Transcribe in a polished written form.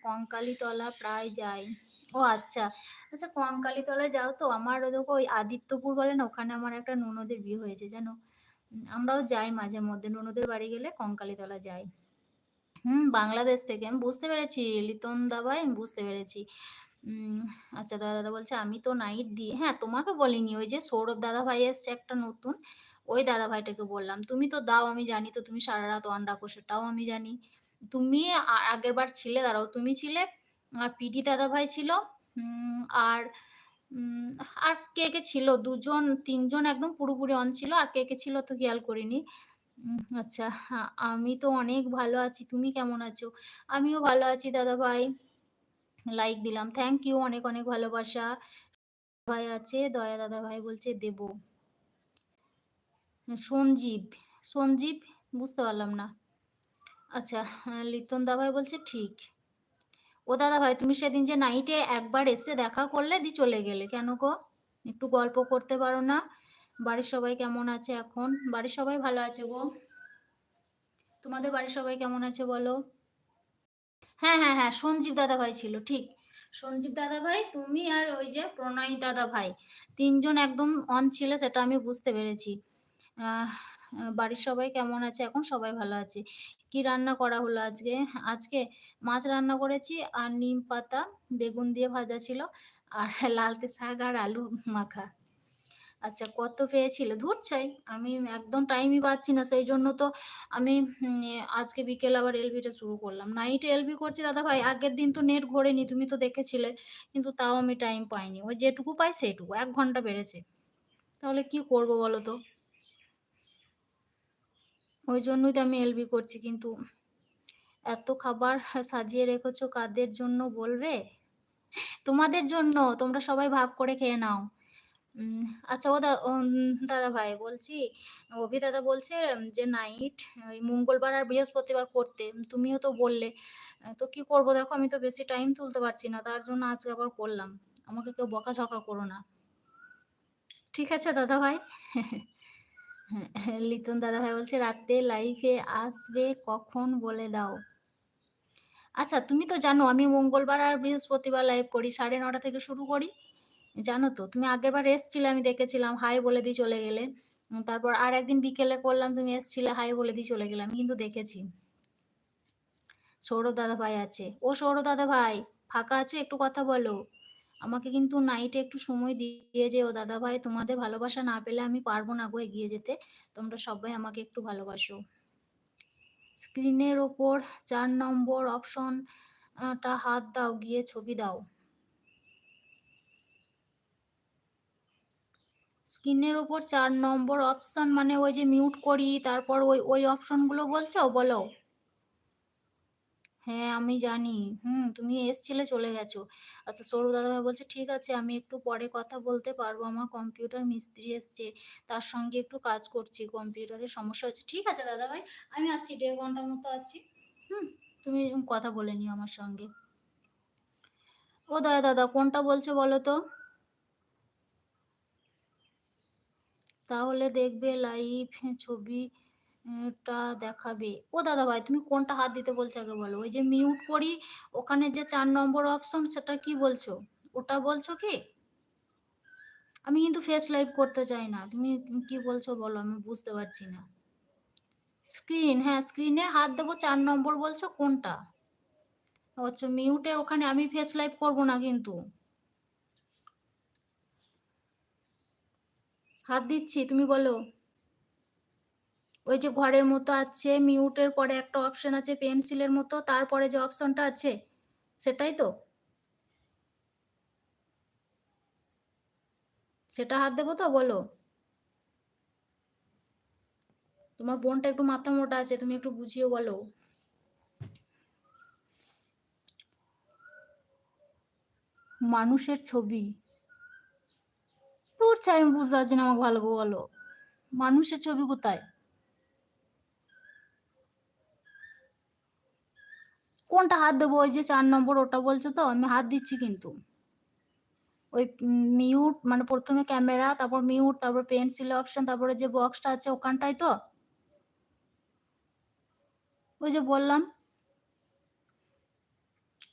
কঙ্কালীতলা প্রায় যাই। ও আচ্ছা। আচ্ছা কঙ্কালীতলায় যাও তো? আমার দেখো ওই আদিত্যপুর বলে না ওখানে আমার একটা ননদের বিয়ে হয়েছে জানো? আমরাও যাই মাঝে মধ্যে ননদের বাড়ি গেলে কঙ্কালীতলা যাই। বাংলাদেশ থেকে। আমি বুঝতে পেরেছি লিটন দা ভাই আমি বুঝতে পেরেছি। উম আচ্ছা দাদা বলছে আমি তো নাইট দিই। হ্যাঁ, তোমাকে বলিনি। ওই যে সৌরভ দাদা ভাই এসছে একটা নতুন, ওই দাদা ভাইটাকে বললাম। তুমি তো দাও আমি জানি তো তুমি সারারাত অন রাখো সেটাও আমি জানি। তুমি আগেরবার ছিলে দাঁড়াও তুমি ছিলে, আর পিডি দাদা ভাই ছিল, উম আর উম আর কে ছিল? ২ জন ৩ জন একদম পুরোপুরি অন ছিল। আর কে ছিল তো খেয়াল করিনি। আচ্ছা আমি তো অনেক ভালো আছি। তুমি কেমন আছো? আমিও ভালো আছি দাদা ভাই। লাইক দিলাম। থ্যাংক ইউ অনেক, অনেক ভালোবাসা। ভাই আছে, দয়া দাদা ভাই বলছে দেব। সঞ্জীব, সঞ্জীব বুঝতে পারলাম না। আচ্ছা লিটন দা ভাই বলছে ঠিক। ও দাদা ভাই তুমি সেদিন যে নাইটে একবার এসে দেখা করলে চলে গেলে। কেন গো? একটু গল্প করতে পারো না? বাড়ির সবাই কেমন আছে এখন? বাড়ির সবাই ভালো আছে গো। তোমাদের বাড়ির সবাই কেমন আছে বলো? হ্যাঁ, হ্যাঁ, হ্যাঁ, সঞ্জীব দাদাভাই ছিল, ঠিক। সঞ্জীব দাদাভাই, তুমি আর ওই যে প্রণয় দাদাভাই, ৩ জন একদম অন ছিল সেটা আমি বুঝতে পেরেছি। আহ বাড়ির সবাই কেমন আছে এখন? সবাই ভালো আছে। কি রান্না করা হলো আজকে? আজকে মাছ রান্না করেছি আর নিম পাতা, বেগুন দিয়ে ভাজা ছিল আর লালতে শাক আর আলু মাখা। আচ্ছা কত পেয়েছিলে? ধুর ছাই, আমি একদম টাইমই পাচ্ছি না। সেইজন্য তো আমি আজকে বিকেলে আবার এলবিটা শুরু করলাম। নাইটে এলবি করছি দাদাভাই। আগের দিন তো নেট ঘোরেনি, তুমি তো দেখেছিলে। কিন্তু তাও আমি টাইম পাইনি। ওই যেটুকু পাই সেইটুকু। ১ ঘন্টা বেড়েছে। তাহলে কি করব বলো তো? ওই জন্যই তো আমি এলবি করছি। কিন্তু এত খাবার সাজিয়ে রেখেছো কাদের জন্য বলবে? তোমাদের জন্য। তোমরা সবাই ভাগ করে খেয়ে নাও। উম আচ্ছা দাদাভাই বলছি, অভি দাদা বলছে যে নাইট ওই মঙ্গলবার আর বৃহস্পতিবার করতে। তুমিও তো বললে। তো কি করব দেখো আমি তো বেশি টাইম তুলতে পারছি না। তার জন্য আজকে আবার করলাম। আমাকে কেউ বকাঝকা করো না। ঠিক আছে দাদাভাই? হ্যাঁ, লিটন দাদাভাই বলছে রাতে লাইভে আসবে কখন বলে দাও। আচ্ছা তুমি তো জানো আমি মঙ্গলবার আর বৃহস্পতিবার লাইভ করি 9:30 থেকে শুরু করি। জানো তো তুমি আগেরবার এসছিলে আমি দেখেছিলাম হাই বলে দিয়ে চলে গেলে। তারপর আর একদিন বিকেলে করলাম তুমি এসছিলে হাই বলে দিয়ে চলে গেলে। আমি কিন্তু দেখেছি। সৌরভ দাদা ভাই আছে। ও সৌরভ দাদা ভাই ফাঁকা আছো একটু কথা বলো। আমাকে কিন্তু নাইটে একটু সময় দিয়ে যেও দাদা ভাই। তোমাদের ভালোবাসা না পেলে আমি পারবো না গো এগিয়ে যেতে। তোমরা সবাই আমাকে একটু ভালোবাসো। স্ক্রিনের ওপর ৪ নম্বর অপশন টা হাত দাও গিয়ে ছবি দাও। স্ক্রিনের ওপর ৪ নম্বর অপশন মানে ওই যে মিউট করি তারপর ওই অপশনগুলো বলছো বলো? হ্যাঁ আমি জানি। তুমি এসছিলে চলে গেছো। আচ্ছা সৌরভ দাদাভাই বলছে ঠিক আছে আমি একটু পরে কথা বলতে পারবো। আমার কম্পিউটার মিস্ত্রি এসছে। তার সঙ্গে একটু কাজ করছি। কম্পিউটারের সমস্যা হচ্ছে। ঠিক আছে দাদাভাই। আমি আছি ১.৫ ঘন্টার মতো আছি। হুম, তুমি কথা বলে নিও আমার সঙ্গে। ও দাদা কোনটা বলছো বলো তো? তাহলে দেখবে লাইভ ছবি টা দেখাবে। ও দাদা ভাই তুমি কোনটা হাত দিতে বলছো আগে বলো? ওই যে মিউট করি ওখানে যে ৪ নম্বর অপশন সেটা কি বলছো? ওটা বলছো কি? আমি কিন্তু ফেস লাইভ করতে চাই না। তুমি কি বলছো বলো? আমি বুঝতে পারছি না। স্ক্রিন, হ্যাঁ স্ক্রিনে হাত দেবো ৪ নম্বর বলছো কোনটা? আচ্ছা মিউটের ওখানে আমি ফেস লাইভ করব না কিন্তু। হাত দিচ্ছি তুমি বলো। ওই যে ঘরের মতো আছে মিউটের পরে একটা অপশন আছে পেন্সিলের মতো তারপরে যে অপশনটা আছে সেটাই তো? সেটা হাত দেবো তো বলো? তোমার বোনটা একটু মাথা মোটা আছে তুমি একটু বুঝিয়ে বলো। মানুষের ছবি? তোর চাই আমি বুঝতে পারছি না আমাকে ভালো করে বলো। মানুষের ছবি কোথায়? কোনটা হাত দেবো? ওই যে ৪ নম্বর ওটা বলছো তো? আমি হাত দিচ্ছি কিন্তু। ওই মিউট মানে প্রথমে ক্যামেরা তারপর মিউট তারপর পেন্সিল অপশন তারপরে যে বক্সটা আছে ওখানটাই তো? ওই যে বললাম